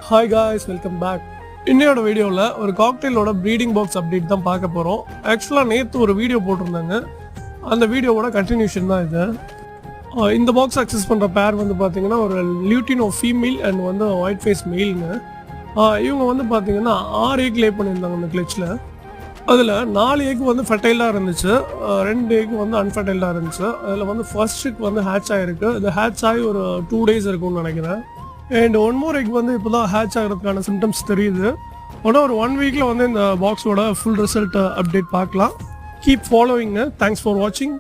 Hi guys, welcome back. இன்னையோட வீடியோவில் ஒரு காக்டெயிலோட ப்ரீடிங் பாக்ஸ் அப்டேட் தான் பார்க்க போகிறோம். ஆக்சுவலாக நேற்று ஒரு வீடியோ போட்டிருந்தாங்க, அந்த வீடியோவோட கண்டினியூஷன் தான் இது. இந்த பாக்ஸ் அக்சஸ் பண்ணுற பேர் வந்து பார்த்தீங்கன்னா ஒரு லியூட்டினோ ஃபீமேல் அண்ட் வந்து ஒயிட் ஃபேஸ் மெயிலுங்க. இவங்க வந்து பார்த்தீங்கன்னா 6 எக் லே பண்ணியிருந்தாங்க அந்த கிளச்சில். அதில் 4 எக் வந்து ஃபெர்டைலாக இருந்துச்சு, 2 எக் வந்து அன்ஃபெர்டைலாக இருந்துச்சு. அதில் வந்து ஃபர்ஸ்ட் எக் வந்து ஹேட்ச் ஆகிருக்கு. இது ஹேட்ச் ஆகி ஒரு 2 days இருக்கும்னு நினைக்கிறேன். அண்ட் ஒன் மோர் எக் வந்து இப்போ தான் ஹேட்ச் ஆகிறதுக்கான சிம்டம்ஸ் தெரியுது. ஆனால் ஒரு 1 வீக்கில் வந்து இந்த பாக்ஸோட ஃபுல் ரிசல்ட் அப்டேட் பார்க்கலாம். கீப் ஃபாலோவிங்க. தேங்க்ஸ் ஃபார் வாட்சிங்.